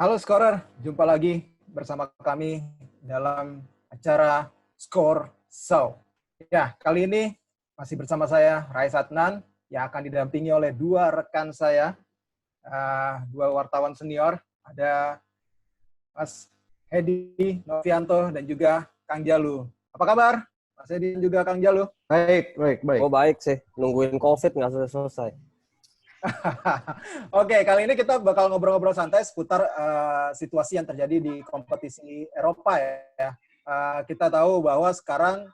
Halo Scorer, jumpa lagi bersama kami dalam acara Score Show. Ya, kali ini masih bersama saya, Rais Adnan, yang akan didampingi oleh dua rekan saya, dua wartawan senior. Ada Mas Hedi Novianto dan juga Kang Jalu. Apa kabar? Mas Hedi dan juga Kang Jalu. Baik, baik, baik. Oh baik sih, nungguin COVID nggak selesai. Oke, kali ini kita bakal ngobrol-ngobrol santai seputar situasi yang terjadi di kompetisi Eropa ya. Kita tahu bahwa sekarang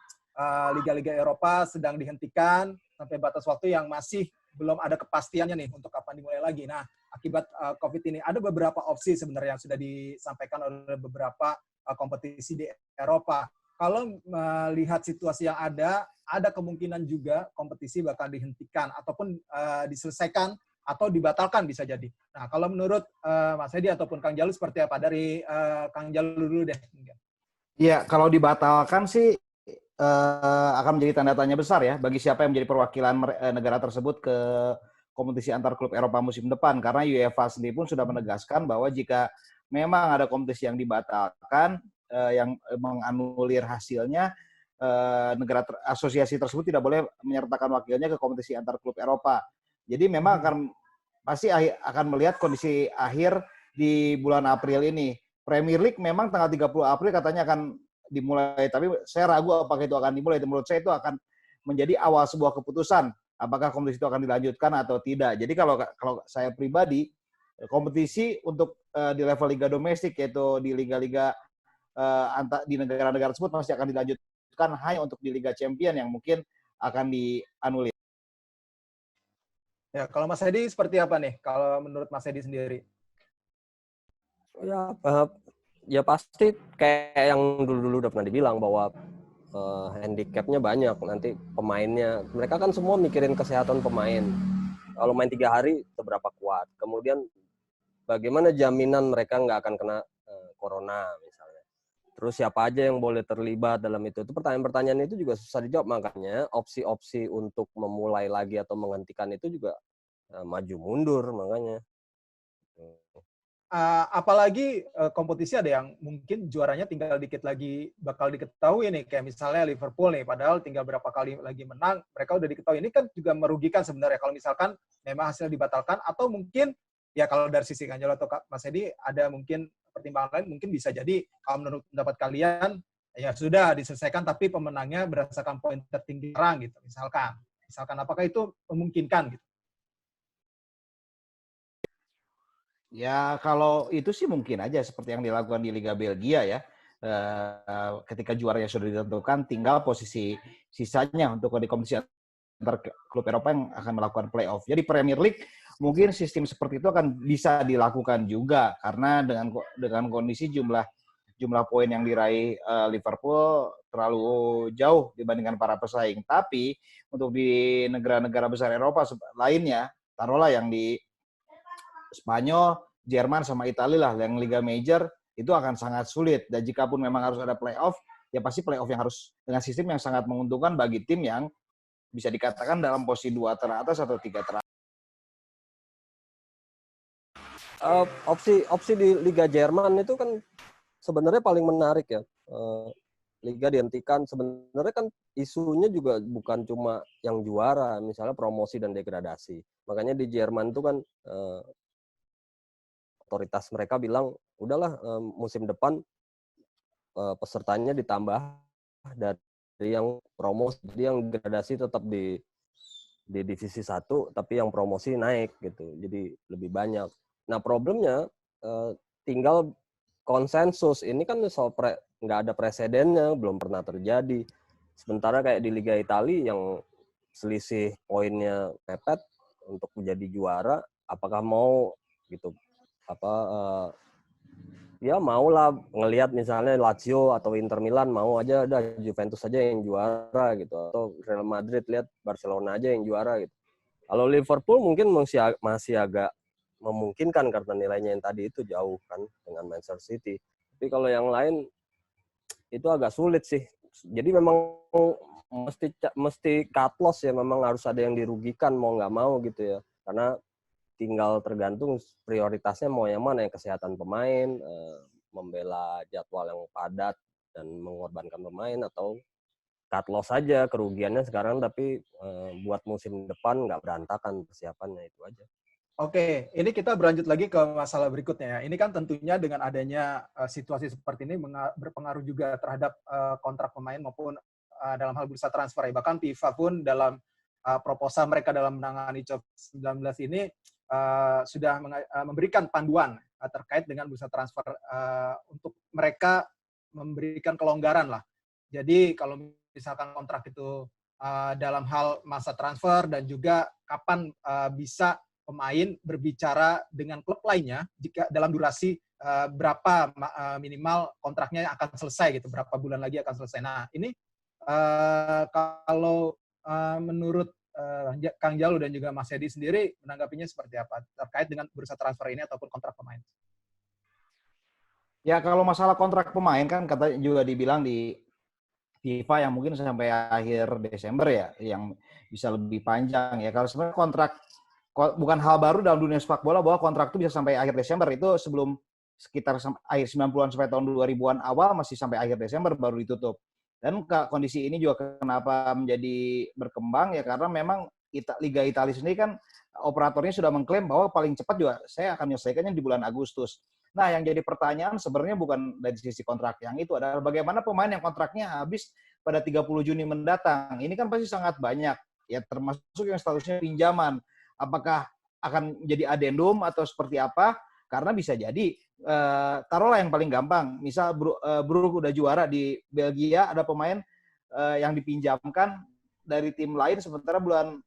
liga-liga Eropa sedang dihentikan sampai batas waktu yang masih belum ada kepastiannya nih untuk kapan dimulai lagi. Nah, akibat COVID ini ada beberapa opsi sebenarnya yang sudah disampaikan oleh beberapa kompetisi di Eropa. Kalau melihat situasi yang ada kemungkinan juga kompetisi bakal dihentikan ataupun diselesaikan atau dibatalkan bisa jadi. Nah, kalau menurut Mas Hedi ataupun Kang Jalu seperti apa? Dari Kang Jalu dulu deh. Iya, kalau dibatalkan sih akan menjadi tanda tanya besar ya bagi siapa yang menjadi perwakilan negara tersebut ke kompetisi antar klub Eropa musim depan. Karena UEFA sendiri pun sudah menegaskan bahwa jika memang ada kompetisi yang dibatalkan, yang menganulir hasilnya, negara asosiasi tersebut tidak boleh menyertakan wakilnya ke kompetisi antar klub Eropa. Jadi memang pasti akan melihat kondisi akhir di bulan April ini. Premier League memang tanggal 30 April katanya akan dimulai, tapi saya ragu apakah itu akan dimulai. Menurut saya itu akan menjadi awal sebuah keputusan apakah kompetisi itu akan dilanjutkan atau tidak. Jadi kalau saya pribadi, kompetisi untuk di level liga domestik, yaitu di liga-liga di negara-negara tersebut masih akan dilanjutkan, hanya untuk di Liga Champion yang mungkin akan dianulir. Ya, kalau Mas Hedi seperti apa nih? Kalau menurut Mas Hedi sendiri? Ya pasti kayak yang dulu-dulu udah pernah dibilang bahwa handicapnya banyak nanti pemainnya. Mereka kan semua mikirin kesehatan pemain. Kalau main 3 hari seberapa kuat. Kemudian bagaimana jaminan mereka nggak akan kena corona misalnya. Terus siapa aja yang boleh terlibat dalam itu. Itu pertanyaan-pertanyaan itu juga susah dijawab. Makanya opsi-opsi untuk memulai lagi atau menghentikan itu juga maju mundur makanya. Apalagi kompetisi ada yang mungkin juaranya tinggal dikit lagi bakal diketahui nih, kayak misalnya Liverpool nih, padahal tinggal berapa kali lagi menang, mereka udah diketahui. Ini kan juga merugikan sebenarnya kalau misalkan memang hasil dibatalkan, atau mungkin ya kalau dari sisi Kanjalo atau Mas Edi ada mungkin pertimbangan lain, mungkin bisa jadi kalau menurut pendapat kalian ya sudah diselesaikan tapi pemenangnya berdasarkan poin tertinggi orang gitu, misalkan apakah itu memungkinkan gitu? Ya kalau itu sih mungkin aja seperti yang dilakukan di Liga Belgia ya. Ketika juaranya sudah ditentukan, tinggal posisi sisanya untuk di kompetisi antar klub Eropa yang akan melakukan playoff. Jadi Premier League mungkin sistem seperti itu akan bisa dilakukan juga karena dengan kondisi jumlah poin yang diraih Liverpool terlalu jauh dibandingkan para pesaing. Tapi untuk di negara-negara besar Eropa lainnya, taruhlah yang di Spanyol, Jerman sama Italia lah yang Liga Major itu akan sangat sulit. Dan jika pun memang harus ada playoff, ya pasti playoff yang harus dengan sistem yang sangat menguntungkan bagi tim yang bisa dikatakan dalam posisi 2 teratas atau 3 teratas. Opsi di Liga Jerman itu kan sebenarnya paling menarik ya. Liga dihentikan, sebenarnya kan isunya juga bukan cuma yang juara, misalnya promosi dan degradasi. Makanya di Jerman itu kan otoritas mereka bilang, udahlah musim depan pesertanya ditambah dari yang promosi, jadi yang degradasi tetap di divisi 1, tapi yang promosi naik gitu, jadi lebih banyak. Nah problemnya tinggal konsensus, ini kan nggak ada presidennya, belum pernah terjadi. Sementara kayak di Liga Italia yang selisih poinnya mepet untuk menjadi juara, apakah mau gitu ya mau lah ngelihat misalnya Lazio atau Inter Milan mau aja ada Juventus aja yang juara gitu, atau Real Madrid lihat Barcelona aja yang juara gitu. Kalau Liverpool mungkin masih agak memungkinkan karena nilainya yang tadi itu jauh kan dengan Manchester City. Tapi kalau yang lain itu agak sulit sih. Jadi memang mesti cut loss ya, memang harus ada yang dirugikan mau nggak mau gitu ya. Karena tinggal tergantung prioritasnya mau yang mana, yang kesehatan pemain, membela jadwal yang padat dan mengorbankan pemain, atau cut loss saja kerugiannya sekarang tapi buat musim depan nggak berantakan persiapannya, itu aja. Oke, ini kita berlanjut lagi ke masalah berikutnya ya. Ini kan tentunya dengan adanya situasi seperti ini berpengaruh juga terhadap kontrak pemain maupun dalam hal bursa transfer ya. Bahkan FIFA pun dalam proposal mereka dalam menangani COVID-19 ini sudah memberikan panduan terkait dengan bursa transfer untuk mereka memberikan kelonggaran lah. Jadi kalau misalkan kontrak itu dalam hal masa transfer dan juga kapan bisa pemain berbicara dengan klub lainnya jika dalam durasi berapa minimal kontraknya akan selesai gitu, berapa bulan lagi akan selesai. Nah, ini kalau menurut Kang Jalu dan juga Mas Hedi sendiri menanggapinya seperti apa terkait dengan bursa transfer ini ataupun kontrak pemain? Ya kalau masalah kontrak pemain kan katanya juga dibilang di FIFA yang mungkin sampai akhir Desember ya, yang bisa lebih panjang ya. Kalau sebenarnya kontrak bukan hal baru dalam dunia sepak bola bahwa kontrak itu bisa sampai akhir Desember. Itu sebelum sekitar akhir 90-an sampai tahun 2000-an awal masih sampai akhir Desember baru ditutup. Dan kondisi ini juga kenapa menjadi berkembang ya karena memang Liga Italia sendiri kan operatornya sudah mengklaim bahwa paling cepat juga saya akan menyelesaikannya di bulan Agustus. Nah, yang jadi pertanyaan sebenarnya bukan dari sisi kontrak yang itu adalah bagaimana pemain yang kontraknya habis pada 30 Juni mendatang. Ini kan pasti sangat banyak ya, termasuk yang statusnya pinjaman. Apakah akan menjadi adendum atau seperti apa? Karena bisa jadi, taruhlah yang paling gampang, misal Brugge udah juara di Belgia, ada pemain yang dipinjamkan dari tim lain, sementara bulan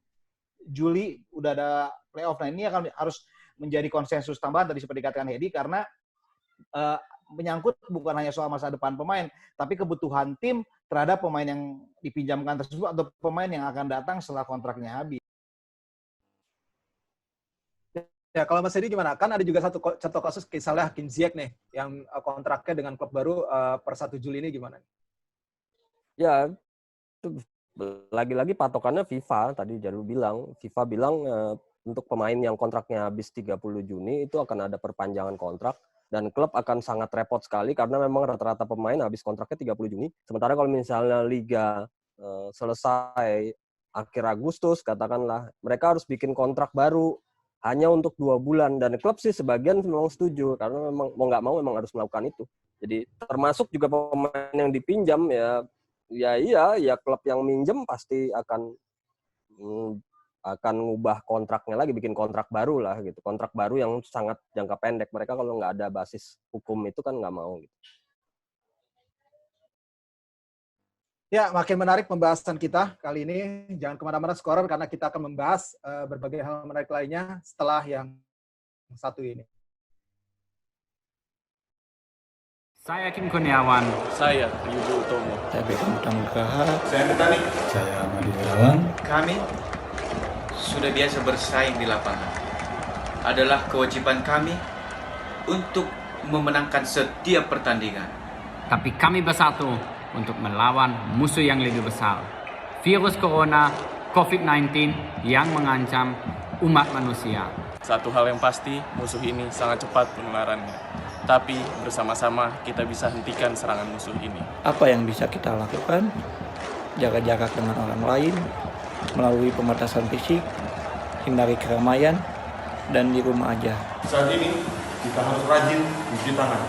Juli udah ada playoff. Nah ini akan harus menjadi konsensus tambahan tadi seperti dikatakan Hedi, karena menyangkut bukan hanya soal masa depan pemain, tapi kebutuhan tim terhadap pemain yang dipinjamkan tersebut atau pemain yang akan datang setelah kontraknya habis. Ya, kalau Mas Hedi gimana? Kan ada juga satu contoh kasus misalnya Hakim Ziyech nih, yang kontraknya dengan klub baru per 1 Juli ini gimana? Ya, itu lagi-lagi patokannya FIFA, tadi Jalu bilang. FIFA bilang untuk pemain yang kontraknya habis 30 Juni itu akan ada perpanjangan kontrak, dan klub akan sangat repot sekali karena memang rata-rata pemain habis kontraknya 30 Juni. Sementara kalau misalnya Liga selesai akhir Agustus, katakanlah, mereka harus bikin kontrak baru hanya untuk 2 bulan, dan klub sih sebagian memang setuju karena memang mau nggak mau memang harus melakukan itu. Jadi termasuk juga pemain yang dipinjam ya klub yang minjem pasti akan ngubah kontraknya lagi, bikin kontrak baru lah gitu, kontrak baru yang sangat jangka pendek. Mereka kalau nggak ada basis hukum itu kan nggak mau gitu. Ya, makin menarik pembahasan kita kali ini. Jangan kemana-mana Scorer, karena kita akan membahas berbagai hal menarik lainnya setelah yang satu ini. Saya Kim Kurniawan. Saya Yudo Utomo. Saya Beckham Nugraha. Saya Betani. Saya Madi Wirawan. Kami sudah biasa bersaing di lapangan. Adalah kewajiban kami untuk memenangkan setiap pertandingan. Tapi kami bersatu untuk melawan musuh yang lebih besar. Virus Corona, COVID-19 yang mengancam umat manusia. Satu hal yang pasti, musuh ini sangat cepat penularannya. Tapi bersama-sama kita bisa hentikan serangan musuh ini. Apa yang bisa kita lakukan? Jaga jarak dengan orang lain, melalui pembatasan fisik, hindari keramaian, dan di rumah aja. Saat ini kita harus rajin cuci tangan,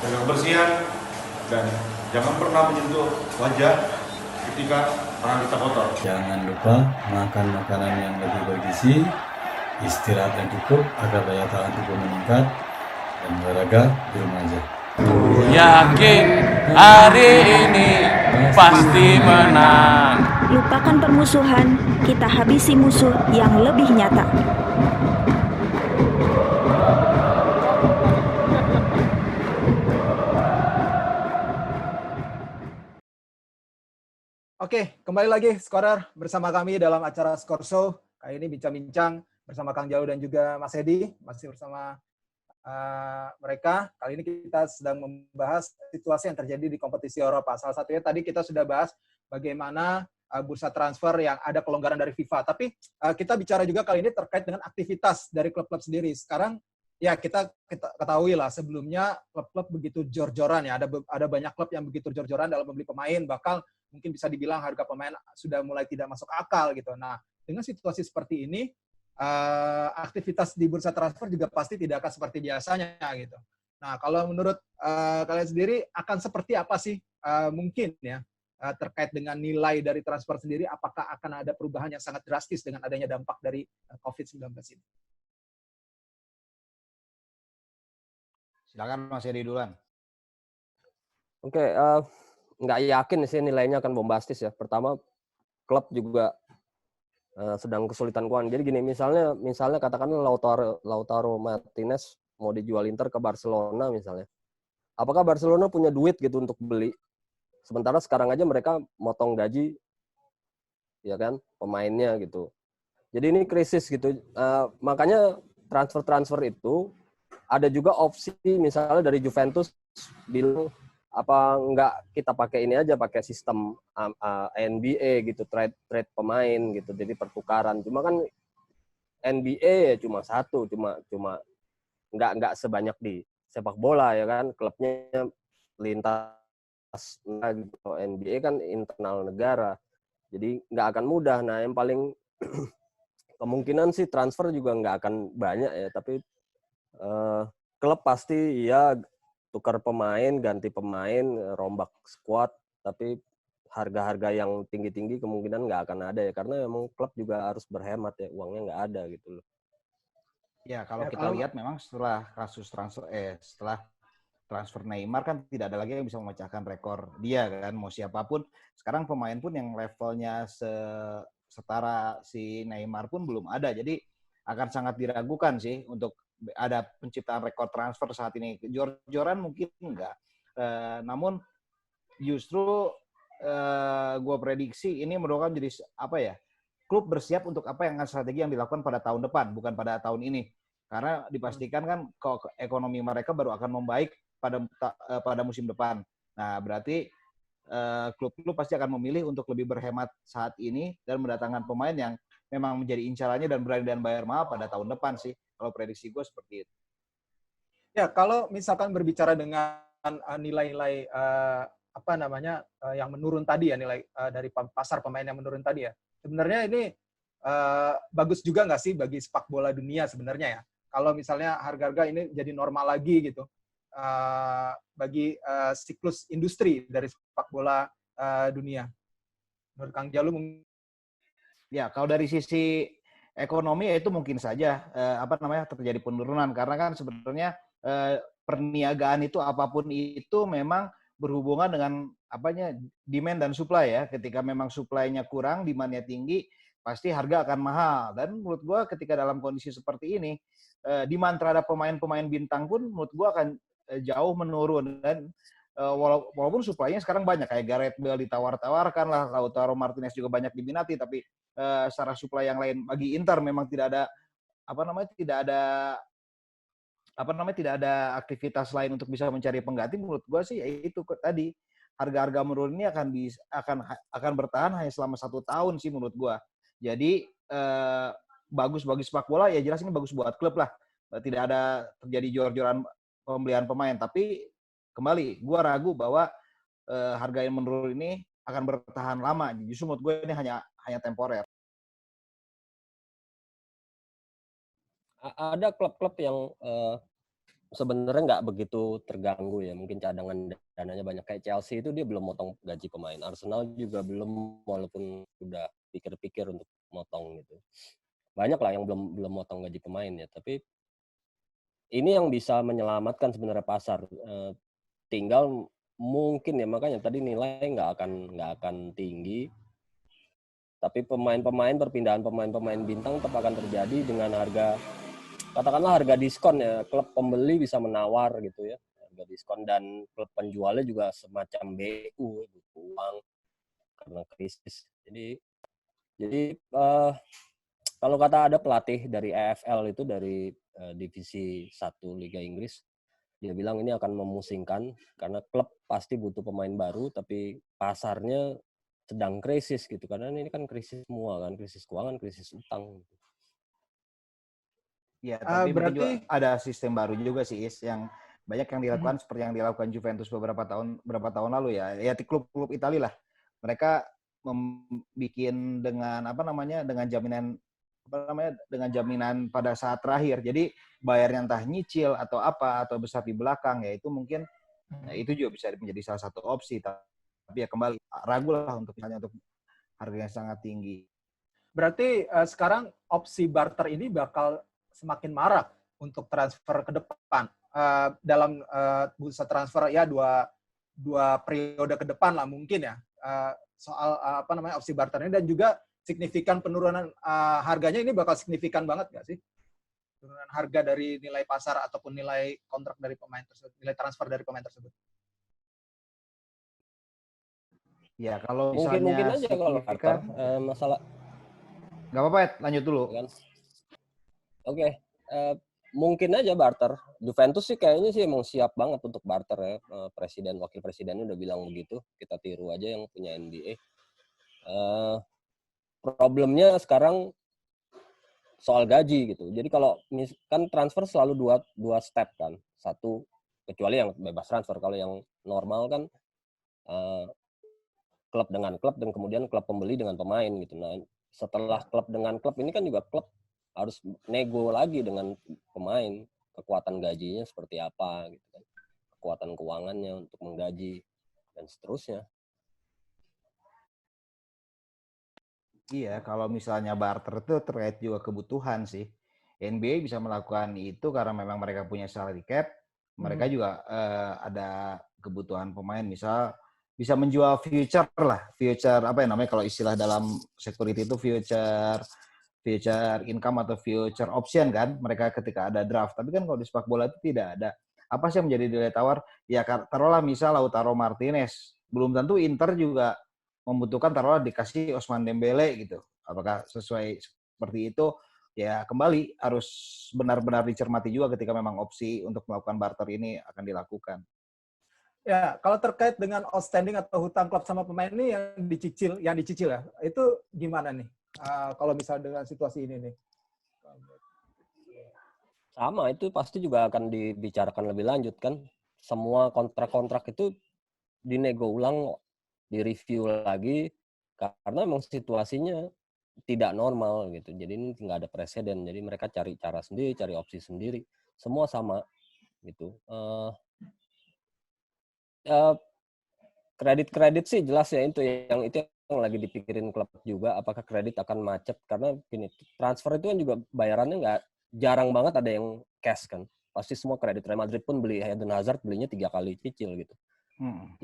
jaga kebersihan, dan jangan pernah menyentuh wajah ketika tangan kita kotor. Jangan lupa makan makanan yang lebih bergizi, istirahat yang cukup agar daya tahan tubuh meningkat, dan olahraga di rumah aja. Yakin hari ini pasti menang. Lupakan permusuhan, kita habisi musuh yang lebih nyata. Oke, kembali lagi Scorer bersama kami dalam acara Score Show. Kali ini bincang-bincang bersama Kang Jalu dan juga Mas Hedi, masih bersama mereka. Kali ini kita sedang membahas situasi yang terjadi di kompetisi Eropa. Salah satunya tadi kita sudah bahas bagaimana bursa transfer yang ada kelonggaran dari FIFA. Tapi kita bicara juga kali ini terkait dengan aktivitas dari klub-klub sendiri. Sekarang ya kita ketahui lah sebelumnya klub-klub begitu jor-joran ya. Ada banyak klub yang begitu jor-joran dalam membeli pemain, bahkan mungkin bisa dibilang harga pemain sudah mulai tidak masuk akal gitu. Nah, dengan situasi seperti ini, aktivitas di bursa transfer juga pasti tidak akan seperti biasanya gitu. Nah, kalau menurut kalian sendiri akan seperti apa sih mungkin ya terkait dengan nilai dari transfer sendiri, apakah akan ada perubahan yang sangat drastis dengan adanya dampak dari COVID-19 ini? Silakan Mas Edi duluan. Oke, nggak yakin sih nilainya akan bombastis ya. Pertama, klub juga sedang kesulitan keuangan. Jadi gini, misalnya katakanlah Lautaro Martinez mau dijual Inter ke Barcelona misalnya. Apakah Barcelona punya duit gitu untuk beli? Sementara sekarang aja mereka motong gaji, ya kan, pemainnya gitu. Jadi ini krisis gitu. Makanya transfer itu ada juga opsi misalnya dari Juventus bilang apa enggak kita pakai ini aja, pakai sistem NBA gitu, trade pemain gitu, jadi pertukaran. Cuma kan NBA ya cuma satu, cuma enggak sebanyak di sepak bola ya kan, klubnya lintas gitu. NBA kan internal negara, jadi nggak akan mudah. Nah, yang paling kemungkinan sih transfer juga nggak akan banyak ya, tapi klub pasti ya tukar pemain, ganti pemain, rombak squad, tapi harga-harga yang tinggi-tinggi kemungkinan nggak akan ada ya, karena memang klub juga harus berhemat ya, uangnya nggak ada gitu loh. Ya, kalau kita lihat memang setelah kasus setelah transfer Neymar kan tidak ada lagi yang bisa memecahkan rekor dia kan, mau siapapun. Sekarang pemain pun yang levelnya setara si Neymar pun belum ada. Jadi akan sangat diragukan sih untuk ada penciptaan rekor transfer saat ini. Jor-joran mungkin enggak. Namun justru gue prediksi ini merupakan jadi apa ya? Klub bersiap untuk apa yang strategi yang dilakukan pada tahun depan, bukan pada tahun ini. Karena dipastikan kan ekonomi mereka baru akan membaik pada musim depan. Nah, berarti klub-klub pasti akan memilih untuk lebih berhemat saat ini dan mendatangkan pemain yang memang menjadi incarannya dan berani dan bayar mahal pada tahun depan sih. Kalau prediksi gue seperti itu. Ya, kalau misalkan berbicara dengan nilai-nilai yang menurun tadi ya, nilai dari pasar pemain yang menurun tadi ya. Sebenarnya ini bagus juga nggak sih bagi sepak bola dunia sebenarnya ya? Kalau misalnya harga-harga ini jadi normal lagi gitu. Bagi siklus industri dari sepak bola dunia. Menurut Kang Jalu ya, kalau dari sisi ekonomi ya itu mungkin saja terjadi penurunan, karena kan sebenarnya perniagaan itu apapun itu memang berhubungan dengan demand dan supply ya. Ketika memang supply-nya kurang, demand-nya tinggi, pasti harga akan mahal. Dan menurut gua ketika dalam kondisi seperti ini, demand terhadap pemain-pemain bintang pun menurut gua akan jauh menurun. Dan walaupun supply-nya sekarang banyak, kayak Gareth Bale ditawar-tawarkan lah, Lautaro Martinez juga banyak diminati, tapi secara supply yang lain bagi Inter memang tidak ada aktivitas lain untuk bisa mencari pengganti. Menurut gue sih itu tadi, harga-harga menurun ini akan bertahan hanya selama 1 tahun sih menurut gue. Jadi bagus bagi sepak bola, ya jelas ini bagus buat klub lah. Tidak ada terjadi jor-joran pembelian pemain, tapi kembali gue ragu bahwa harga yang menurun ini akan bertahan lama. Justru menurut gue ini hanya temporer. Ada klub-klub yang sebenarnya nggak begitu terganggu ya, mungkin cadangan dananya banyak. Kayak Chelsea itu dia belum motong gaji pemain, Arsenal juga belum, walaupun udah pikir-pikir untuk motong gitu. Banyak lah yang belum motong gaji pemain ya, tapi ini yang bisa menyelamatkan sebenarnya pasar. Tinggal mungkin ya, makanya tadi nilai nggak akan tinggi, tapi perpindahan pemain bintang tetap akan terjadi dengan harga, katakanlah harga diskon ya. Klub pembeli bisa menawar gitu ya, harga diskon, dan klub penjualnya juga semacam BU, butuh uang karena krisis. Jadi kalau kata ada pelatih dari EFL itu, dari divisi 1 Liga Inggris, dia bilang ini akan memusingkan karena klub pasti butuh pemain baru, tapi pasarnya sedang krisis gitu, karena ini kan krisis semua kan, krisis keuangan, krisis utang. Ya, tapi mungkin juga Berarti ada sistem baru juga sih, Is, yang banyak yang dilakukan seperti yang dilakukan Juventus beberapa tahun lalu ya. Ya di klub-klub Italia lah. Mereka membuat dengan jaminan pada saat terakhir. Jadi bayarnya entah nyicil atau apa atau besar di belakang ya itu mungkin itu juga bisa menjadi salah satu opsi. Tapi ya kembali ragu lah untuk misalnya untuk harga yang sangat tinggi. berarti sekarang opsi barter ini bakal semakin marak untuk transfer ke depan. Dalam bursa transfer ya dua periode ke depan lah mungkin ya. Soal opsi barter ini dan juga signifikan penurunan harganya ini bakal signifikan banget nggak sih? Penurunan harga dari nilai pasar ataupun nilai kontrak dari pemain tersebut, nilai transfer dari pemain tersebut. Ya, kalau misalnya Mungkin aja kalau barter, masalah. Nggak apa-apa, Ed, lanjut dulu. Kan? Oke, mungkin aja barter. Juventus sih kayaknya sih emang siap banget untuk barter ya. Presiden, wakil presidennya udah bilang begitu. Kita tiru aja yang punya NBA. Problemnya sekarang soal gaji gitu. Jadi kalau kan transfer selalu dua step kan. Satu, kecuali yang bebas transfer. Kalau yang normal kan klub dengan klub dan kemudian klub pembeli dengan pemain gitu. Nah, setelah klub dengan klub ini kan juga klub harus nego lagi dengan pemain, kekuatan gajinya seperti apa gitu kan. Kekuatan keuangannya untuk menggaji dan seterusnya. Iya, kalau misalnya barter itu terkait juga kebutuhan sih. NBA bisa melakukan itu karena memang mereka punya salary cap. Mereka juga ada kebutuhan pemain, misal bisa menjual future apa yang namanya kalau istilah dalam security itu future income atau future option kan, mereka ketika ada draft. Tapi kan kalau di sepak bola itu tidak ada. Apa sih yang menjadi nilai tawar? Ya taruhlah misal Lautaro Martinez, belum tentu Inter juga membutuhkan taruhlah dikasih Ousmane Dembele gitu. Apakah sesuai seperti itu? Ya kembali harus benar-benar dicermati juga ketika memang opsi untuk melakukan barter ini akan dilakukan. Ya, kalau terkait dengan outstanding atau hutang klub sama pemain ini yang dicicil ya, itu gimana nih? Kalau misalnya dengan situasi ini nih. Sama, itu pasti juga akan dibicarakan lebih lanjut kan. Semua kontrak-kontrak itu dinego ulang, direview lagi, karena memang situasinya tidak normal gitu. Jadi ini nggak ada presiden, jadi mereka cari cara sendiri, cari opsi sendiri. Semua sama gitu. Kredit sih jelas ya itu yang lagi dipikirin klub juga, apakah kredit akan macet karena gini, transfer itu kan juga bayarannya nggak jarang banget ada yang cash kan, pasti semua kredit. Real Madrid pun beli Eden Hazard belinya 3 kali cicil gitu.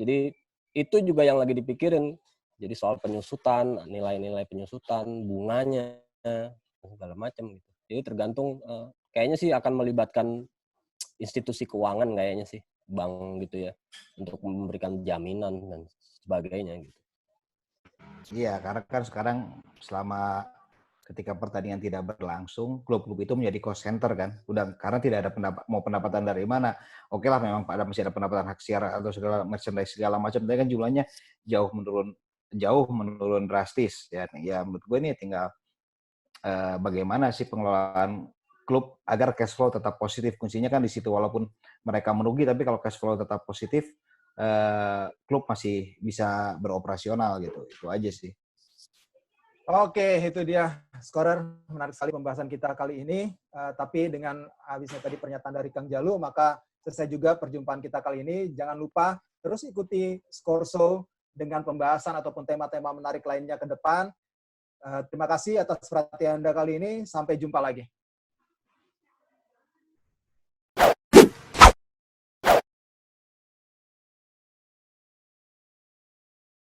Jadi itu juga yang lagi dipikirin, jadi soal penyusutan, nilai-nilai penyusutan, bunganya segala macam gitu. Jadi tergantung kayaknya sih akan melibatkan institusi keuangan kayaknya sih, bank gitu ya, untuk memberikan jaminan dan sebagainya gitu. Iya, karena kan sekarang selama ketika pertandingan tidak berlangsung, klub-klub itu menjadi cost center kan. Udah karena tidak ada pendapatan dari mana. Oke lah memang masih ada pendapatan hak siar atau segala merchandise segala macam, tapi kan jumlahnya jauh menurun drastis ya. Ya menurut gue ini tinggal bagaimana sih pengelolaan klub agar cash flow tetap positif. Kuncinya kan di situ, walaupun mereka merugi tapi kalau cash flow tetap positif, klub masih bisa beroperasional gitu. Itu aja sih. Oke, itu dia Scorer. Menarik sekali pembahasan kita kali ini. Tapi dengan habisnya tadi pernyataan dari Kang Jalu, maka selesai juga perjumpaan kita kali ini. Jangan lupa terus ikuti Score Show dengan pembahasan ataupun tema-tema menarik lainnya ke depan. Terima kasih atas perhatian Anda kali ini. Sampai jumpa lagi.